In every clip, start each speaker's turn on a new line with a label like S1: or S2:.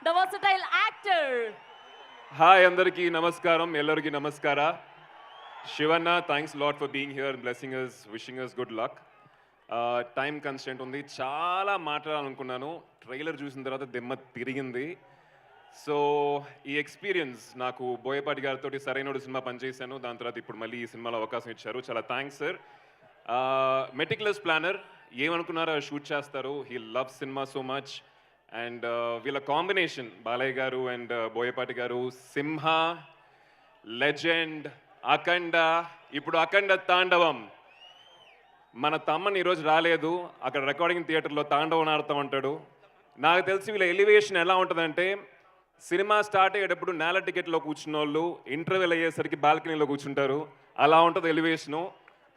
S1: the versatile actor.
S2: Hi అందరికీ నమస్కారం, ఎల్లరికీ నమస్కార. Shivanna, thanks lot for being here, blessing us, wishing us good luck. Time constraint ఉంది, చాలా మాట్లాడాలనుకున్నాను. ట్రైలర్ చూసిన తర్వాత దిమ్మ తిరిగింది. సో ఈ ఎక్స్పీరియన్స్ నాకు బోయపాటి గారితో సరైనోడు సినిమా పనిచేశాను, దాని తర్వాత ఇప్పుడు మళ్ళీ ఈ సినిమాలో అవకాశం ఇచ్చారు. చాలా థ్యాంక్స్ సార్. మెటిక్యులస్ ప్లానర్, ఏమనుకున్నారో షూట్ చేస్తారు. He love cinema so much. And వీళ్ళ కాంబినేషన్ బాలయ్య గారు అండ్ బోయపాటి గారు, సింహ, లెజెండ్, అఖండ, ఇప్పుడు అఖండ తాండవం. మన తమ్మని ఈరోజు రాలేదు, అక్కడ రికార్డింగ్ థియేటర్లో తాండవం ఆడుతూ ఉంటాడు. నాకు తెలిసి వీళ్ళ ఎలివేషన్ ఎలా ఉంటుందంటే, సినిమా స్టార్ట్ అయ్యేటప్పుడు నేల టికెట్లో కూర్చున్న వాళ్ళు ఇంటర్వెల్ అయ్యేసరికి బాల్కనీలో కూర్చుంటారు. అలా ఉంటుంది ఎలివేషను.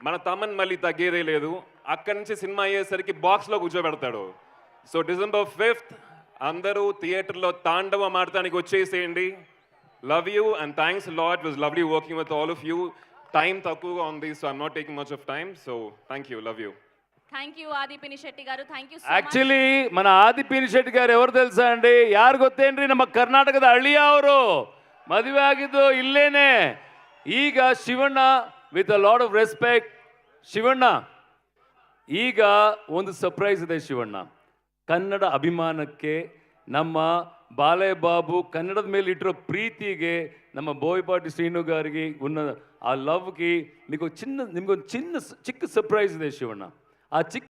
S2: మన తమ్మని మళ్ళీ తగ్గేదే లేదు. అక్కడి నుంచి సినిమా అయ్యేసరికి బాక్స్లో కూర్చోబెడతాడు. సో December 5th అందరూ థియేటర్లో తాండవం ఆడటానికి వచ్చేసేయండి. Love you and thanks lot. Was lovely working with all of you. Time తక్కువగా ఉంది, so I'm not taking much of time. So thank you, love you.
S1: Thank you Adi Pinisetti garu. Thank you so
S3: actually మన ಆದಿ ಪಿನಿಶೆಟ್ಟಿ గారు ఎవరు తెలుಸಾ ಅಂడి? ಯಾರು ಗೊತ್ತೇನ್ರಿ? ನಮ್ಮ ಕರ್ನಾಟಕದ ಹಳ್ಳಿಯ ಅವರು. ಮದುವೆ ಆಗಿದ್ದು ಇಲ್ಲೇನೆ. ಈಗ Shivanna, with a lot of respect, Shivanna ಈಗ ಒಂದು ಸರ್ಪ್ರೈಸ್ ಇದೆ. ಶಿವಣ್ಣ ಕನ್ನಡ ಅಭಿಮಾನಕ್ಕೆ, ನಮ್ಮ ಬಾಲಯ್ಯ ಬಾಬು ಕನ್ನಡದ ಮೇಲೆ ಇಟ್ಟಿರೋ ಪ್ರೀತಿಗೆ, ನಮ್ಮ ಬೋಯಪಾಟಿ ಶ್ರೀನು గారికి ఉన్న ఆ లవ్కి నిమొక చిన్న చిక్క సర్ప్రైజ్ ಇದೆ ಶಿವಣ್ಣ. ఆ చిక్క